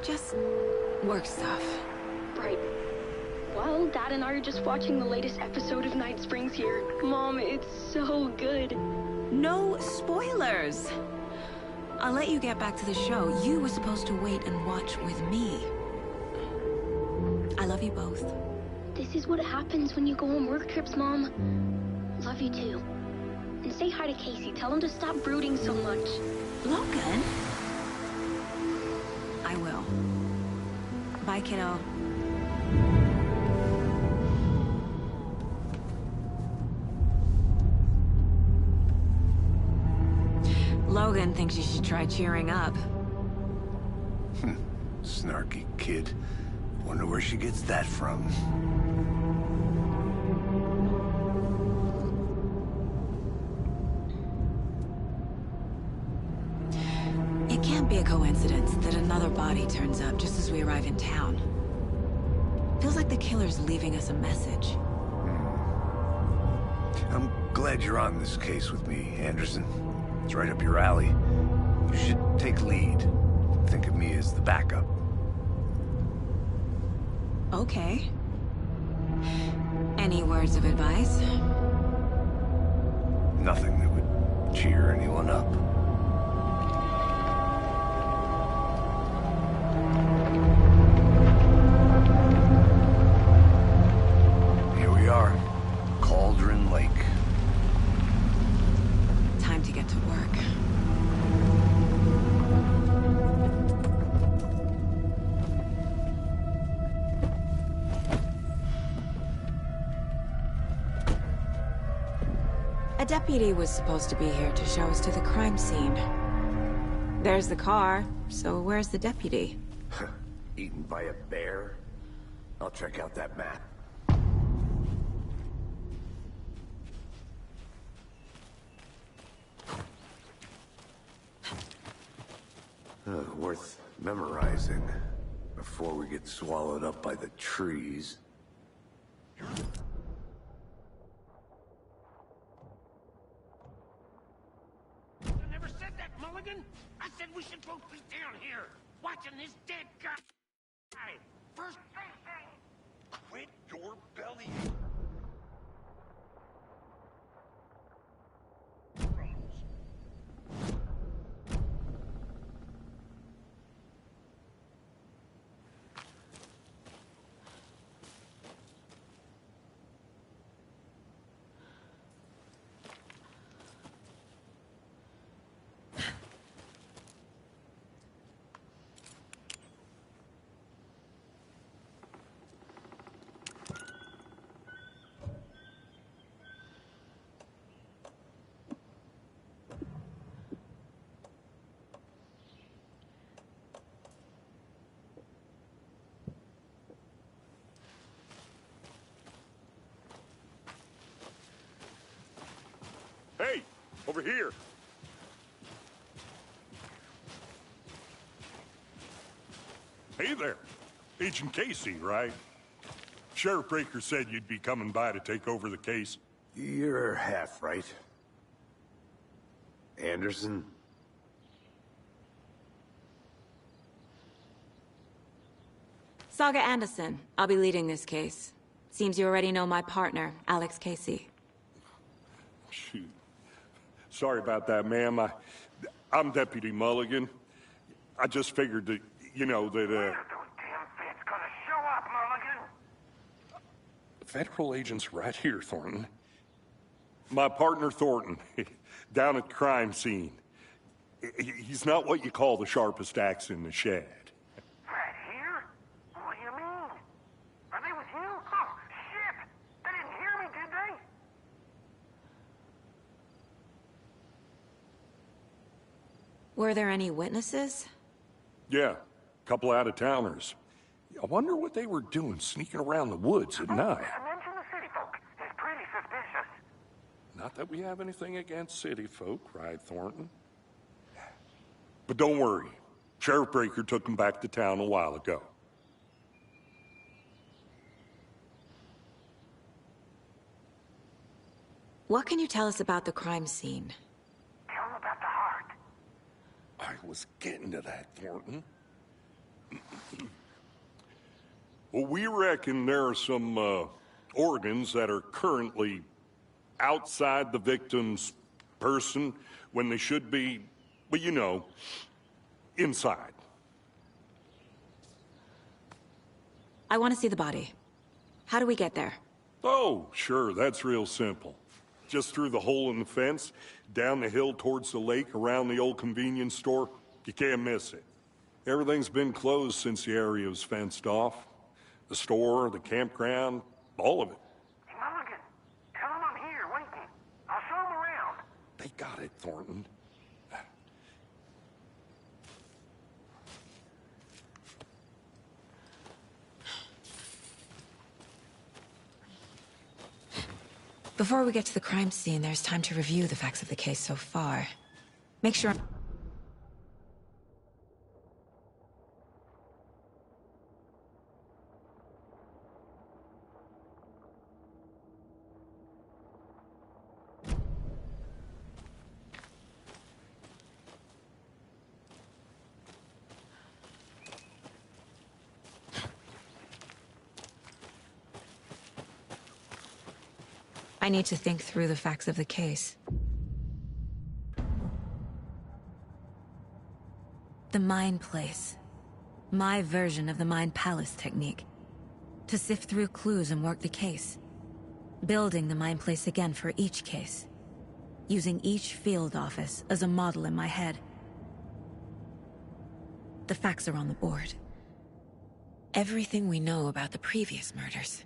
Just work stuff. Right. Well, Dad and I are just watching the latest episode of Night Springs here. Mom, it's so good. No spoilers! I'll let you get back to the show. You were supposed to wait and watch with me. I love you both. This is what happens when you go on work trips, Mom. Love you too. And say hi to Casey. Tell him to stop brooding so much. Logan? I will. Bye, kiddo. Logan thinks you should try cheering up. Snarky kid. Wonder where she gets that from. It can't be a coincidence that another body turns up just as we arrive in town. Feels like the killer's leaving us a message. I'm glad you're on this case with me, Anderson. It's right up your alley. You should take lead. Think of me as the backup. Okay. Any words of advice? Nothing that would cheer anyone up. Here we are. Cauldron Lake. Time to get to work. A deputy was supposed to be here to show us to the crime scene. There's the car, so where's the deputy? Eaten by a bear? I'll check out that map. Worth memorizing before we get swallowed up by the trees. I never said that, Mulligan. I said we should both be down here, watching this dead guy. First thing, quit your belly. Hey, over here. Hey there. Agent Casey, right? Sheriff Breaker said you'd be coming by to take over the case. You're half right. Anderson? Saga Anderson. I'll be leading this case. Seems you already know my partner, Alex Casey. Shoot. Sorry about that, ma'am. I'm Deputy Mulligan. I just figured that, When are those damn feds gonna show up, Mulligan? Federal agent's right here, Thornton. My partner, Thornton, down at the crime scene. He's not what you call the sharpest axe in the shed. Right here? What do you mean? Are they with you? Oh, shit! They didn't hear me, did they? Were there any witnesses? Yeah, a couple out-of-towners. I wonder what they were doing sneaking around the woods at night. Mention the city folk. It's pretty suspicious. Not that we have anything against city folk, cried Thornton. But don't worry. Sheriff Breaker took them back to town a while ago. What can you tell us about the crime scene? Tell them about the heart. I was getting to that, Thornton. Well, we reckon there are some organs that are currently outside the victim's person when they should be, well, you know, inside. I want to see the body. How do we get there? Oh, sure, that's real simple. Just through the hole in the fence, down the hill towards the lake, around the old convenience store. You can't miss it. Everything's been closed since the area was fenced off. The store, the campground, all of it. Mulligan, tell him I'm here waiting. I'll show him around. They got it, Thornton. Before we get to the crime scene, there's time to review the facts of the case so far. Make sure... I need to think through the facts of the case. The Mind Place. My version of the Mind Palace technique. To sift through clues and work the case. Building the Mind Place again for each case. Using each field office as a model in my head. The facts are on the board. Everything we know about the previous murders.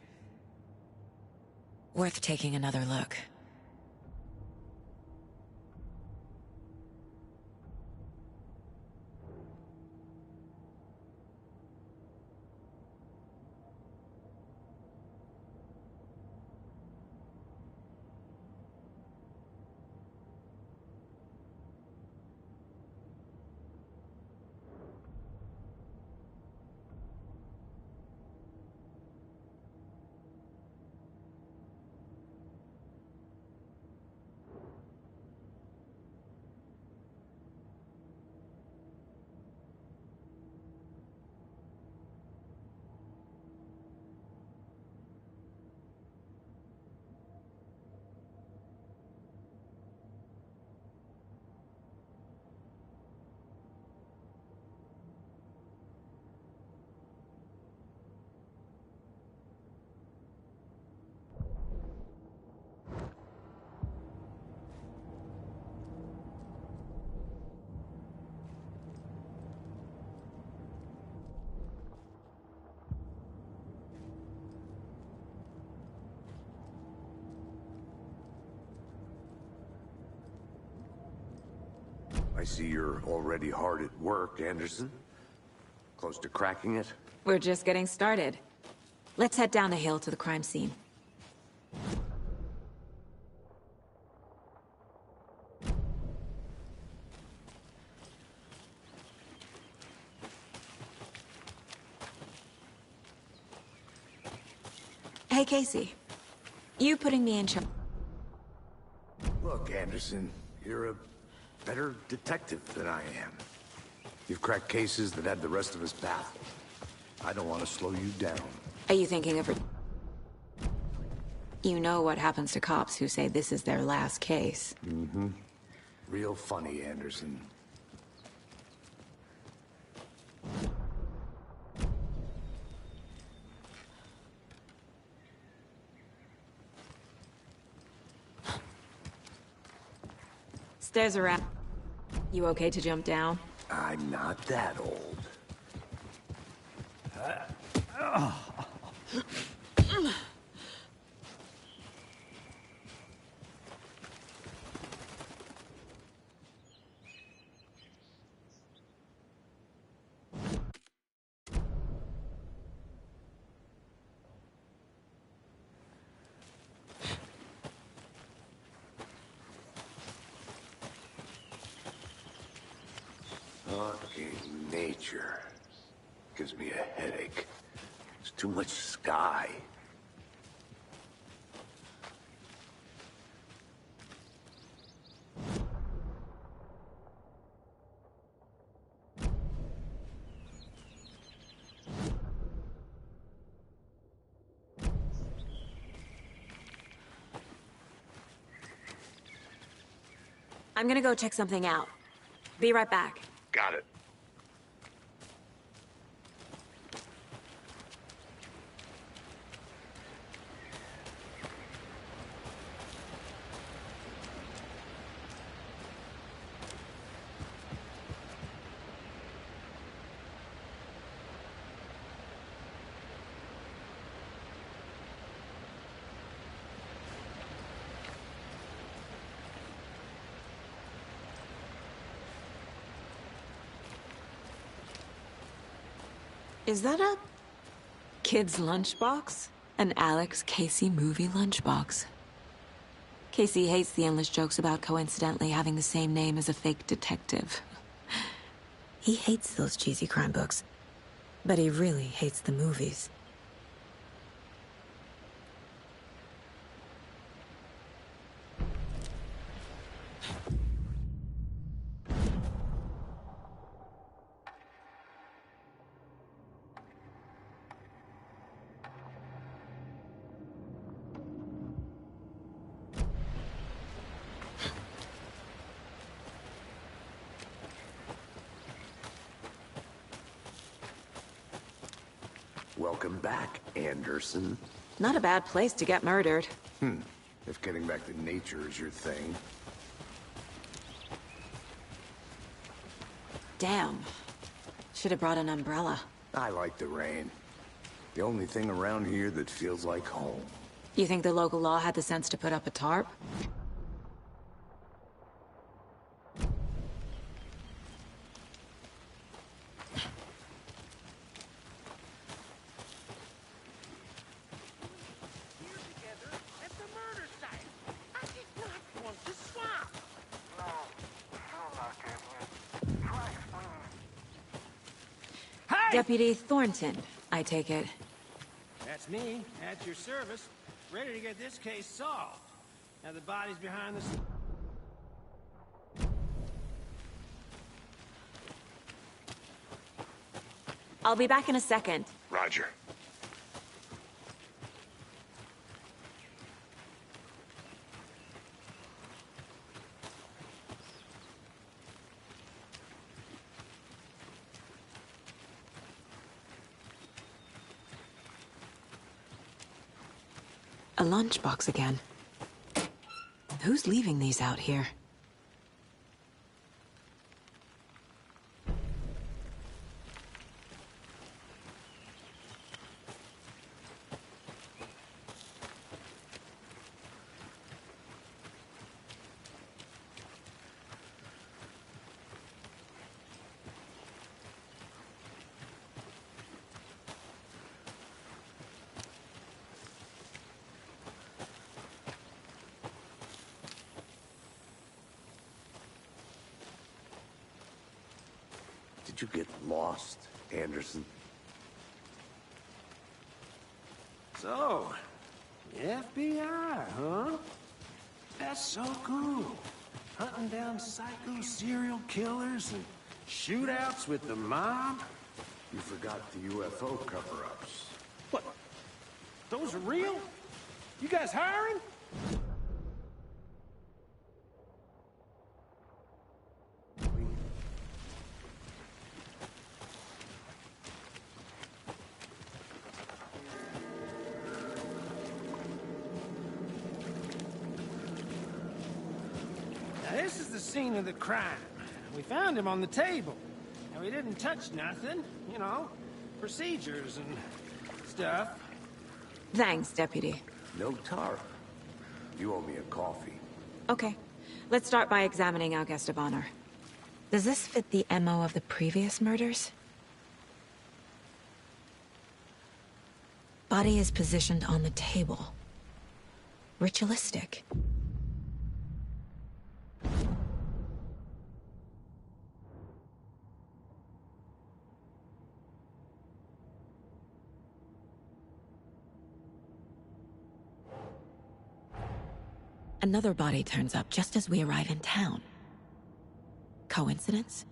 Worth taking another look. I see you're already hard at work, Anderson. Close to cracking it? We're just getting started. Let's head down the hill to the crime scene. Hey, Casey. You putting me in charge? Look, Anderson, you're a better detective than I am. You've cracked cases that had the rest of us baffled. I don't want to slow you down. Are you thinking of... You know what happens to cops who say this is their last case. Mm-hmm. Real funny, Anderson. Stairs around. You okay to jump down? I'm not that old. Fucking nature. Gives me a headache. There's too much sky. I'm gonna go check something out. Be right back. Got it. Is that a kid's lunchbox? An Alex Casey movie lunchbox. Casey hates the endless jokes about coincidentally having the same name as a fake detective. He hates those cheesy crime books, but he really hates the movies. Welcome back, Anderson. Not a bad place to get murdered. If getting back to nature is your thing. Damn. Should have brought an umbrella. I like the rain. The only thing around here that feels like home. You think the local law had the sense to put up a tarp? Here together at the murder site. I did not want to swap. Hey! Deputy Thornton, I take it. That's me, at your service, ready to get this case solved. Now the body's behind the... I'll be back in a second. Roger. A lunchbox again. Who's leaving these out here? Did you get lost, Anderson? So, the FBI, huh? That's so cool. Hunting down psycho serial killers and shootouts with the mob. You forgot the UFO cover-ups. What? Those are real? You guys hiring? Now, this is the scene of the crime. We found him on the table. And we didn't touch nothing, you know, procedures and stuff. Thanks, Deputy. No tarp. You owe me a coffee. Okay. Let's start by examining our guest of honor. Does this fit the MO of the previous murders? Body is positioned on the table. Ritualistic. Another body turns up just as we arrive in town. Coincidence?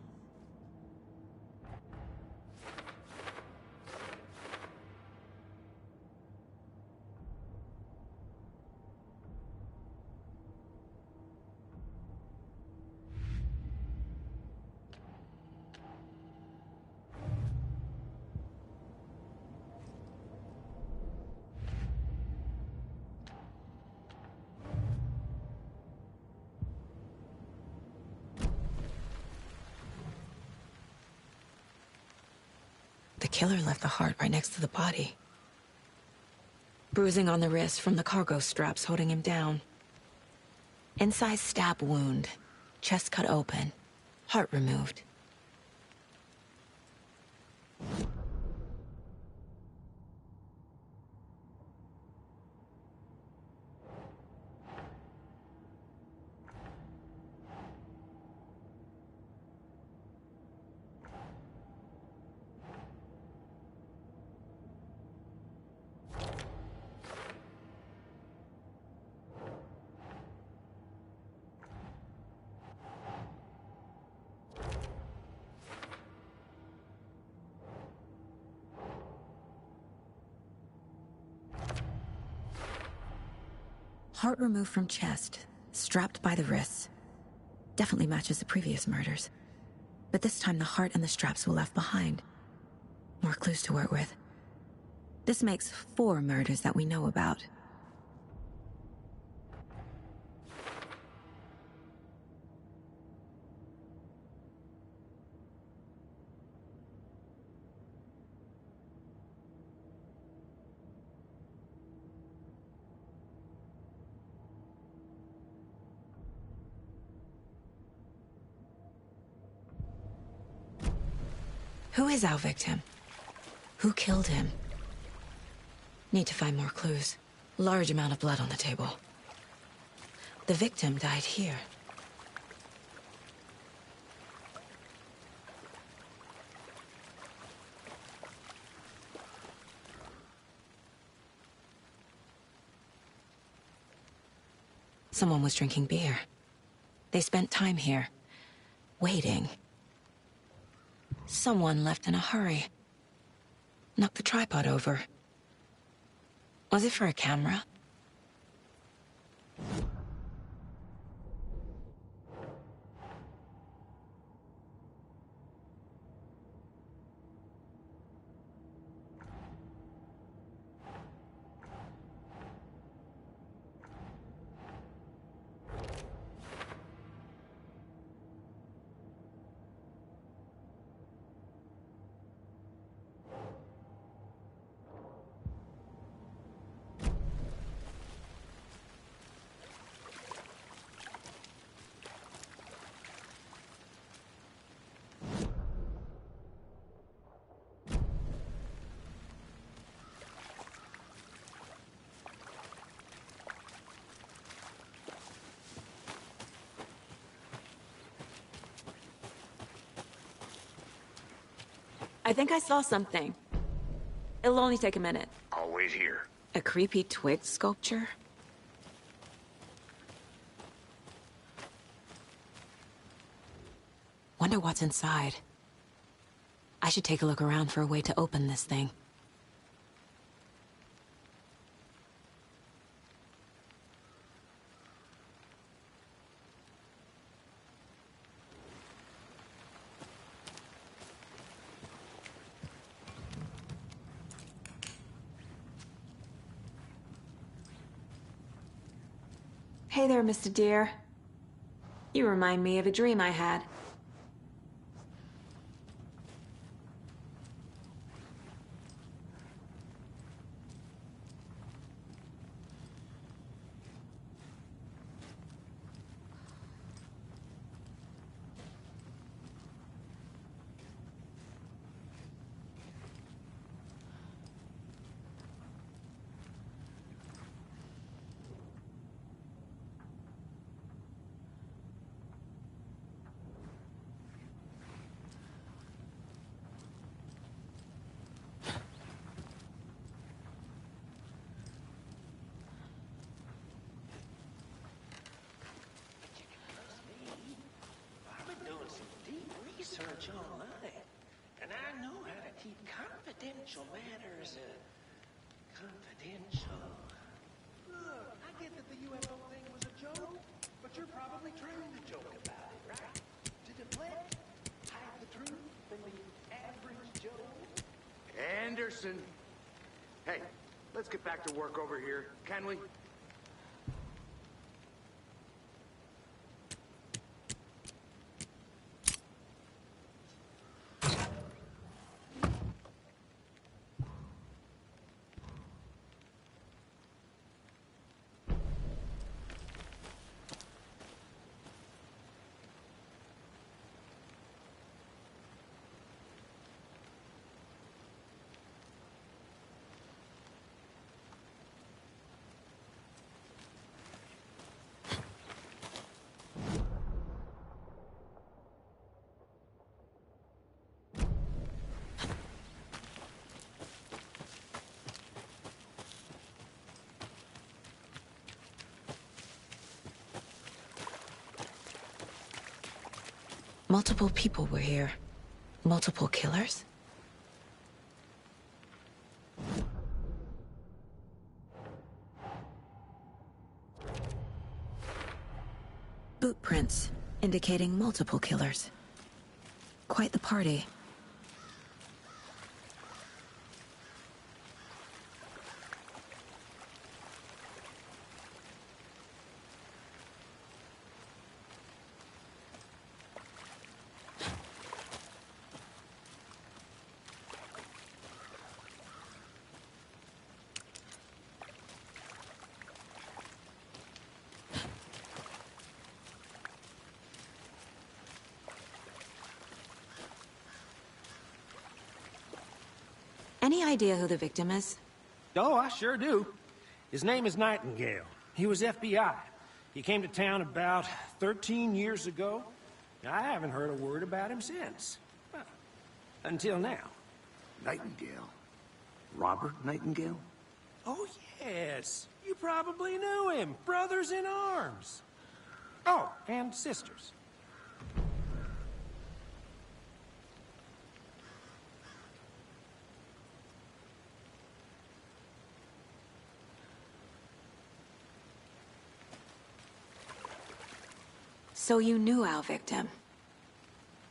The killer left the heart right next to the body. Bruising on the wrist from the cargo straps holding him down. Inside stab wound, chest cut open, heart removed. Heart removed from chest, strapped by the wrists. Definitely matches the previous murders. But this time the heart and the straps were left behind. More clues to work with. This makes 4 murders that we know about. Who is our victim? Who killed him? Need to find more clues. Large amount of blood on the table. The victim died here. Someone was drinking beer. They spent time here, waiting. Someone left in a hurry. Knocked the tripod over. Was it for a camera? I think I saw something. It'll only take a minute. I'll wait here. A creepy twig sculpture? Wonder what's inside. I should take a look around for a way to open this thing. Hey there, Mr. Deer. You remind me of a dream I had. Research online, and I know how to keep confidential matters confidential. Look, I get that the UFO thing was a joke, but you're probably trying to joke about it, right? To deflect, hide the truth from the average Joe. Anderson! Hey, let's get back to work over here, can we? Multiple people were here. Multiple killers? Boot prints, indicating multiple killers. Quite the party. Any idea who the victim is? Oh, I sure do. His name is Nightingale. He was FBI. He came to town about 13 years ago. I haven't heard a word about him since. Well, until now. Nightingale? Robert Nightingale? Oh, yes. You probably knew him. Brothers in arms. Oh, and sisters. So you knew our victim?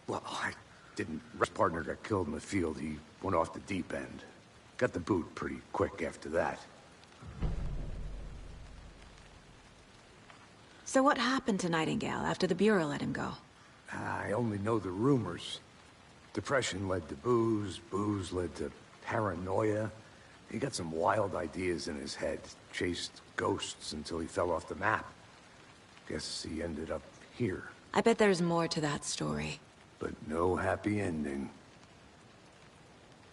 Well, I didn't. His partner got killed in the field. He went off the deep end. Got the boot pretty quick after that. So what happened to Nightingale after the Bureau let him go? I only know the rumors. Depression led to booze, booze led to paranoia. He got some wild ideas in his head, chased ghosts until he fell off the map. Guess he ended up here. I bet there's more to that story. But no happy ending.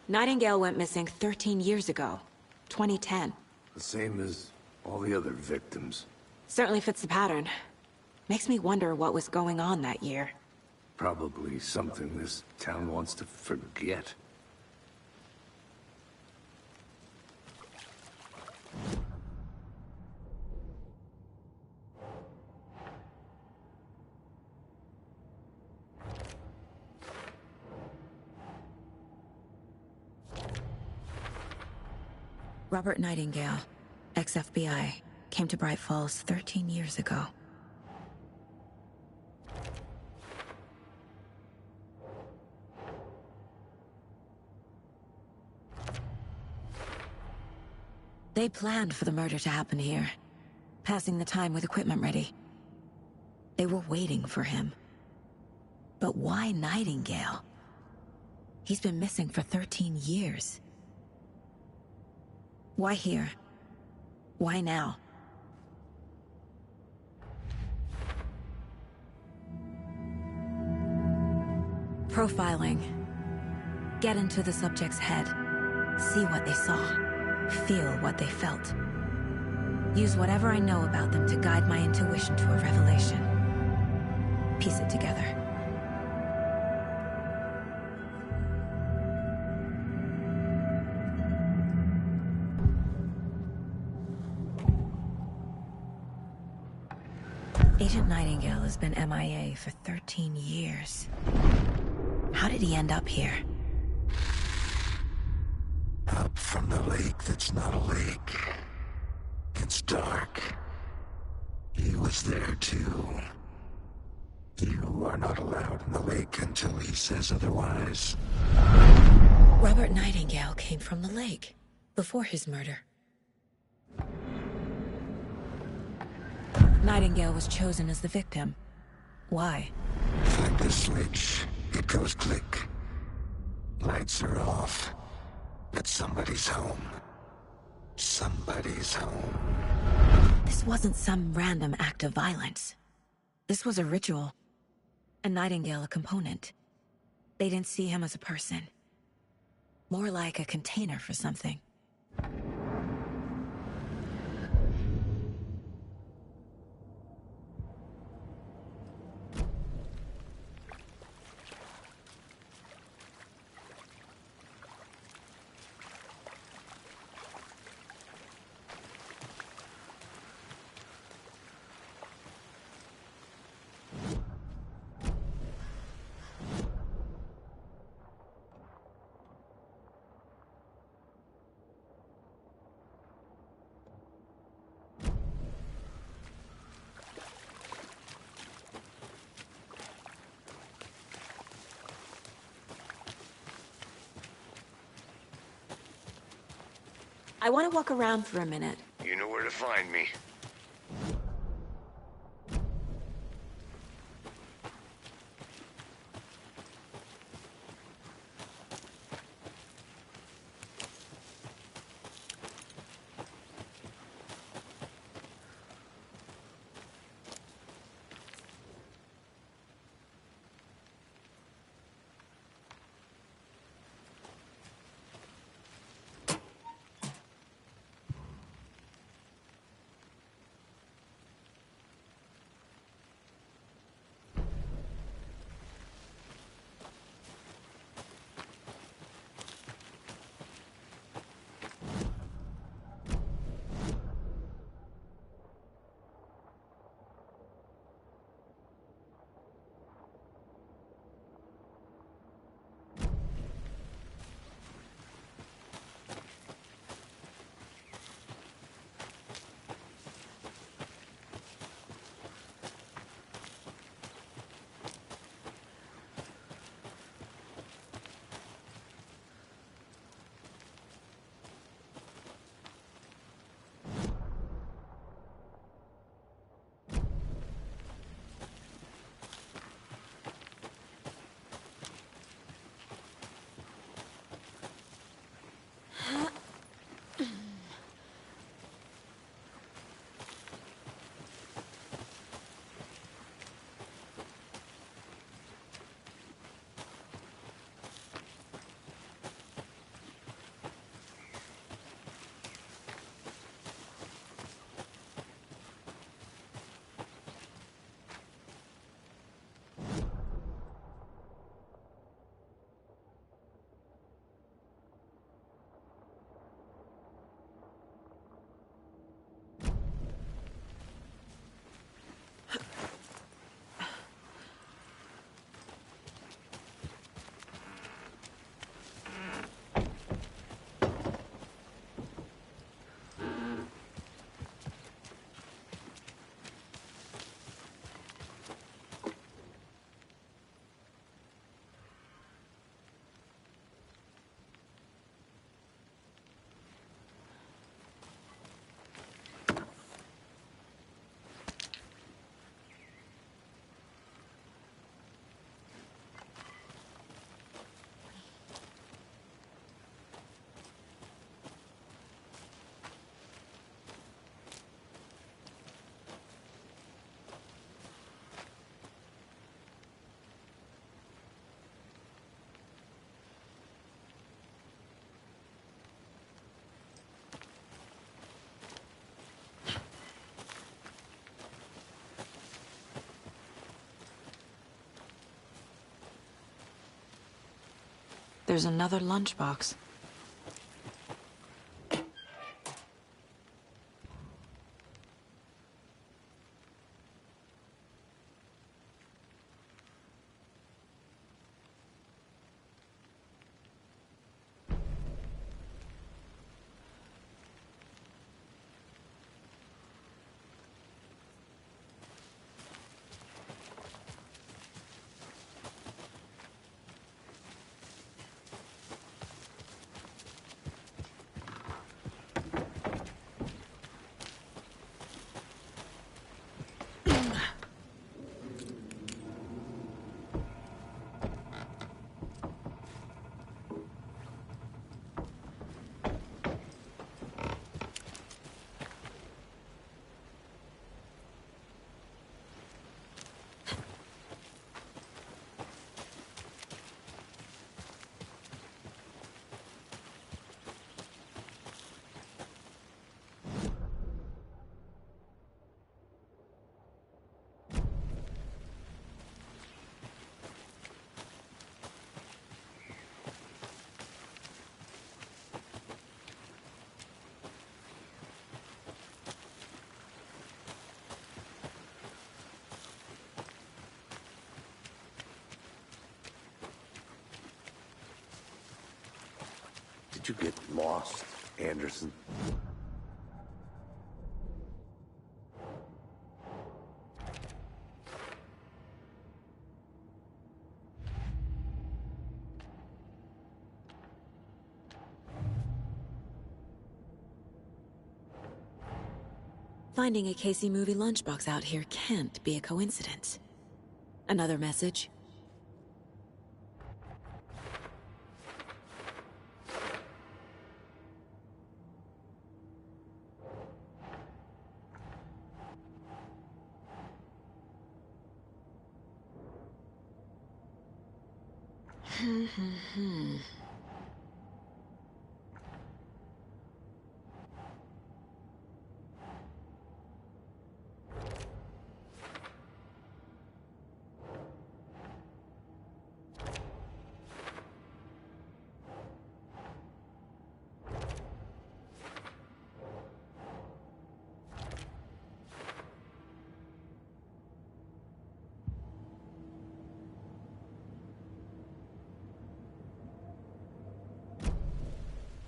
Nightingale went missing 13 years ago. 2010. The same as all the other victims. Certainly fits the pattern. Makes me wonder what was going on that year. Probably something this town wants to forget. Robert Nightingale, ex-FBI, came to Bright Falls 13 years ago. They planned for the murder to happen here, passing the time with equipment ready. They were waiting for him. But why Nightingale? He's been missing for 13 years. Why here? Why now? Profiling. Get into the subject's head. See what they saw. Feel what they felt. Use whatever I know about them to guide my intuition to a revelation. Piece it together. Agent Nightingale has been MIA for 13 years. How did he end up here? Up from the lake that's not a lake. It's dark. He was there too. You are not allowed in the lake until he says otherwise. Robert Nightingale came from the lake, before his murder. Nightingale was chosen as the victim. Why? Find the switch. It goes click. Lights are off. But somebody's home. Somebody's home. This wasn't some random act of violence. This was a ritual. And Nightingale a component. They didn't see him as a person. More like a container for something. I want to walk around for a minute. You know where to find me. There's another lunchbox. Did you get lost, Anderson? Finding a Casey movie lunchbox out here can't be a coincidence. Another message?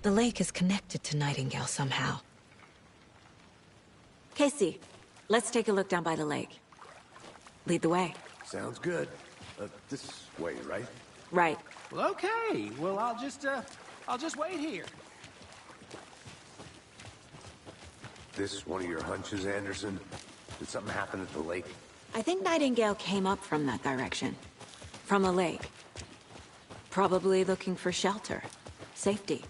The lake is connected to Nightingale somehow. Casey, let's take a look down by the lake. Lead the way. Sounds good. This way, right? Right. Well, okay. Well, I'll just wait here. This one of your hunches, Anderson? Did something happen at the lake? I think Nightingale came up from that direction. From the lake. Probably looking for shelter. Safety.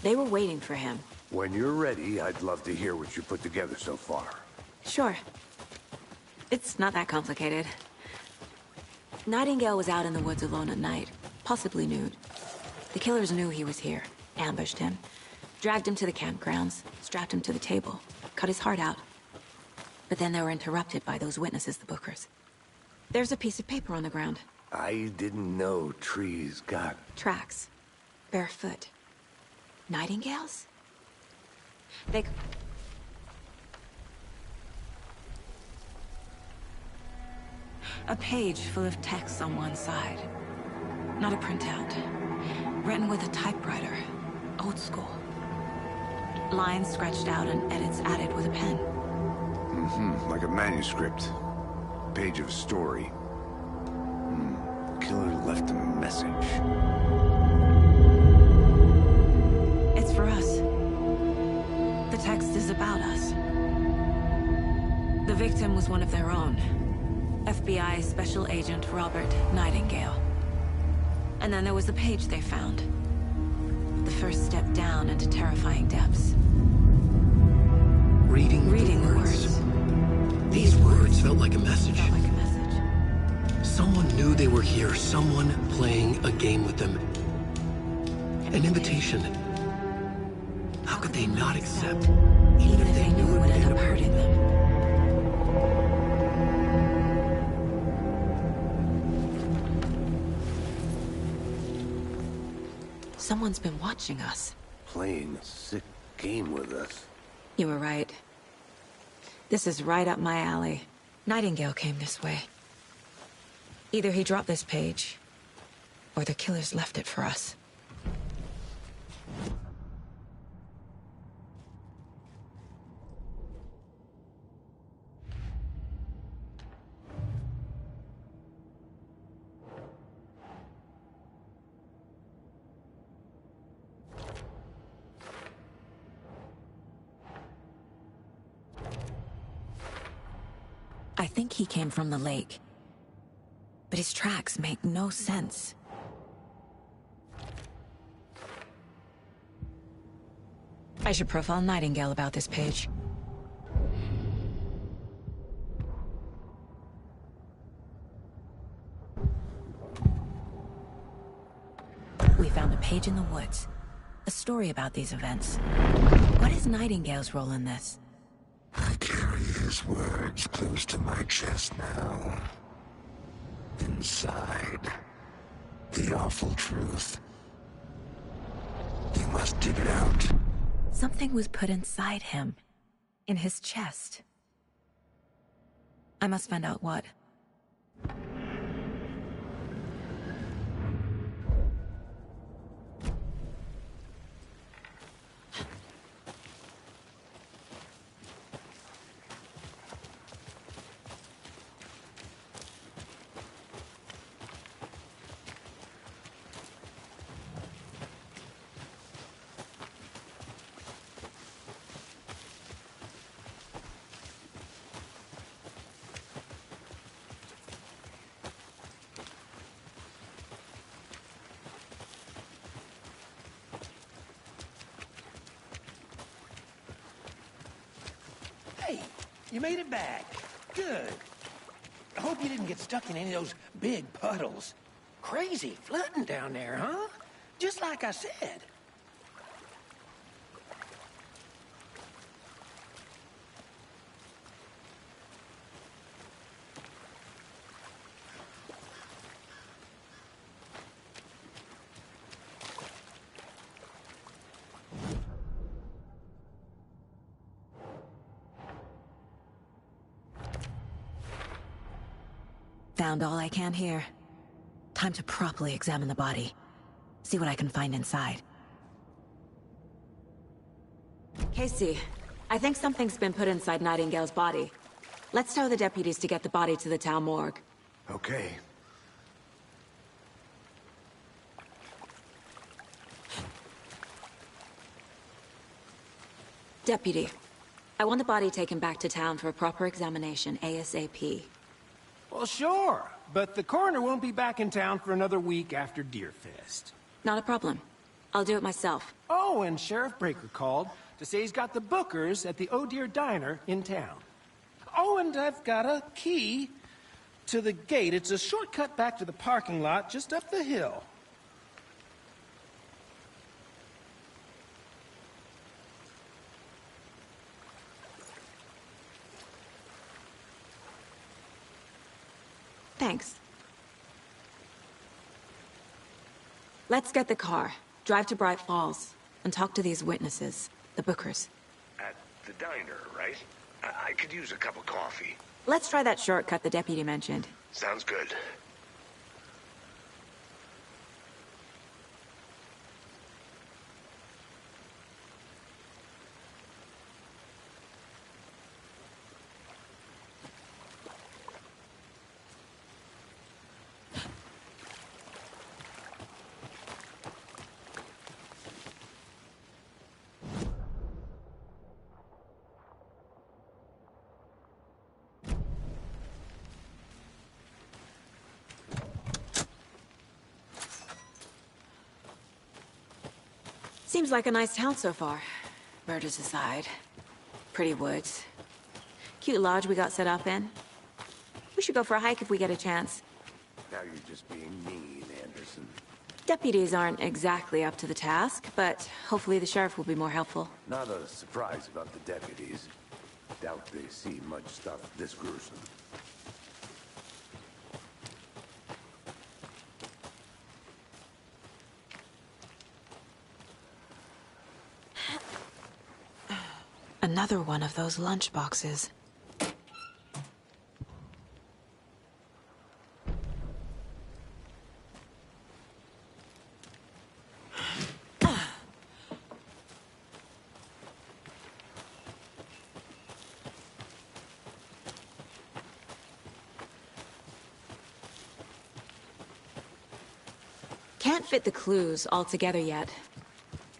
They were waiting for him. When you're ready, I'd love to hear what you put together so far. Sure. It's not that complicated. Nightingale was out in the woods alone at night, possibly nude. The killers knew he was here, ambushed him, dragged him to the campgrounds, strapped him to the table, cut his heart out. But then they were interrupted by those witnesses, the Bookers. There's a piece of paper on the ground. I didn't know trees got... Tracks. Barefoot. Nightingales? They... A page full of text on one side. Not a printout. Written with a typewriter. Old school. Lines scratched out and edits added with a pen. Mm-hmm, like a manuscript. Page of a story. Killer left a message. It's for us. The text is about us. The victim was one of their own. FBI Special Agent Robert Nightingale. And then there was the page they found. The first step down into terrifying depths. Reading the words. These words felt like a message. Felt like a message. Someone knew they were here. Someone playing a game with them. An invitation. How could they not accept, Even if they knew it would end up hurting them. Someone's been watching us. Playing a sick game with us. You were right. This is right up my alley. Nightingale came this way. Either he dropped this page, or the killers left it for us. I think he came from the lake. But his tracks make no sense. I should profile Nightingale about this page. We found a page in the woods. A story about these events. What is Nightingale's role in this? I carry his words close to my chest now. Inside, the awful truth. You must dig it out. Something was put inside him. In his chest. I must find out what. You made it back. Good. I hope you didn't get stuck in any of those big puddles. Crazy flooding down there, huh? Just like I said. Found all I can here. Time to properly examine the body. See what I can find inside. Casey, I think something's been put inside Nightingale's body. Let's tell the deputies to get the body to the town morgue. Okay. Deputy, I want the body taken back to town for a proper examination, ASAP. Well, sure. But the coroner won't be back in town for another week after Deerfest. Not a problem. I'll do it myself. Oh, and Sheriff Breaker called to say he's got the bookers at the Oh Dear Diner in town. Oh, and I've got a key to the gate. It's a shortcut back to the parking lot just up the hill. Thanks. Let's get the car, drive to Bright Falls, and talk to these witnesses, the bookers. At the diner, right? I could use a cup of coffee. Let's try that shortcut the deputy mentioned. Sounds good. Seems like a nice town so far. Murders aside. Pretty woods. Cute lodge we got set up in. We should go for a hike if we get a chance. Now you're just being mean, Anderson. Deputies aren't exactly up to the task, but hopefully the sheriff will be more helpful. Not a surprise about the deputies. Doubt they see much stuff this gruesome. Another one of those lunch boxes. Can't fit the clues all together yet.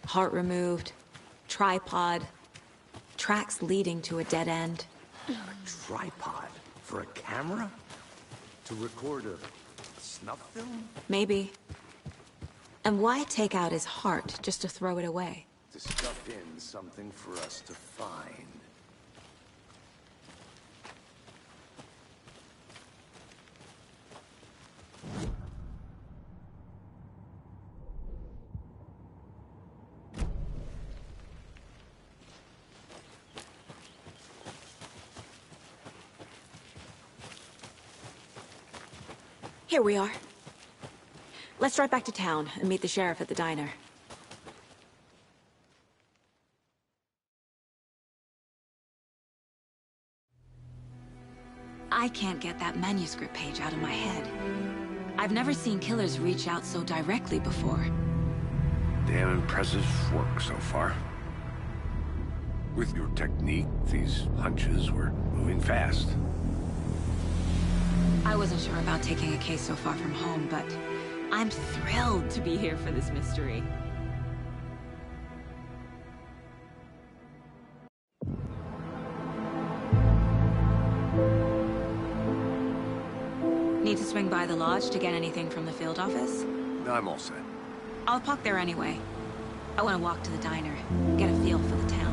Heart removed, tripod, tracks leading to a dead end. A tripod? For a camera? To record a snuff film? Maybe. And why take out his heart just to throw it away? To stuff in something for us to find. Here we are. Let's drive back to town and meet the sheriff at the diner. I can't get that manuscript page out of my head. I've never seen killers reach out so directly before. Damn impressive work so far. With your technique, these hunches were moving fast. I wasn't sure about taking a case so far from home, but I'm thrilled to be here for this mystery. Need to swing by the lodge to get anything from the field office? I'm all set. I'll park there anyway. I want to walk to the diner, get a feel for the town.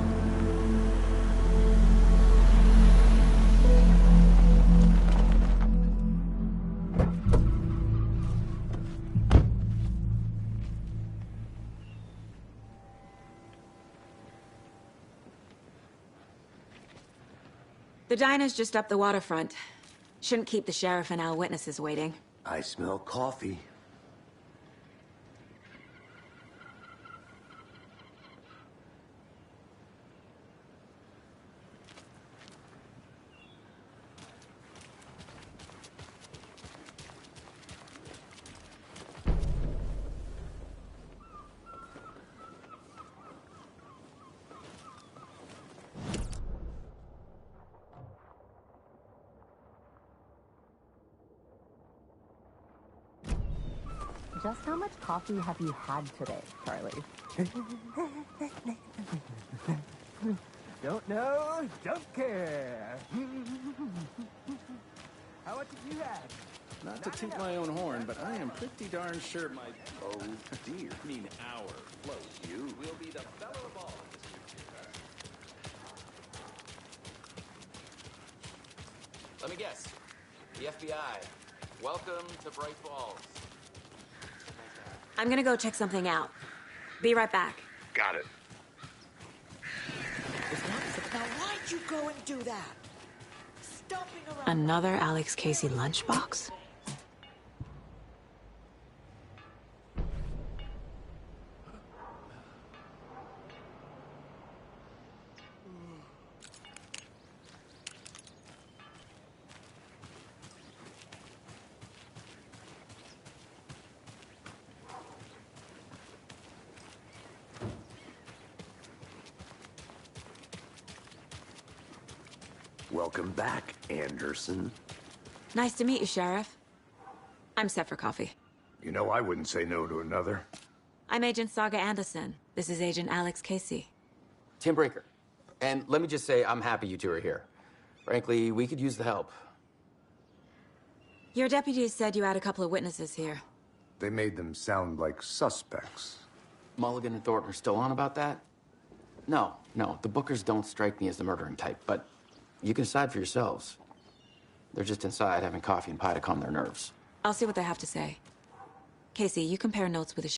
The diner's just up the waterfront. Shouldn't keep the sheriff and our witnesses waiting. I smell coffee. Just how much coffee have you had today, Charlie? Don't know, don't care. How much have you had? Not to toot my own horn, but I am pretty darn sure my... Oh, dear. I mean, our float. You will be the fellow of all. Let me guess. The FBI. Welcome to Bright Falls. I'm gonna go check something out. Be right back. Got it. Now, why'd you go and do that? Stomping around. Another Alex Casey lunchbox? Welcome back, Anderson. Nice to meet you, Sheriff. I'm set for coffee. You know, I wouldn't say no to another. I'm Agent Saga Anderson. This is Agent Alex Casey. Tim Brinker. And let me just say, I'm happy you two are here. Frankly, we could use the help. Your deputies said you had a couple of witnesses here. They made them sound like suspects. Mulligan and Thornton are still on about that? No, the Bookers don't strike me as the murdering type, but you can decide for yourselves. They're just inside having coffee and pie to calm their nerves. I'll see what they have to say. Casey, you compare notes with the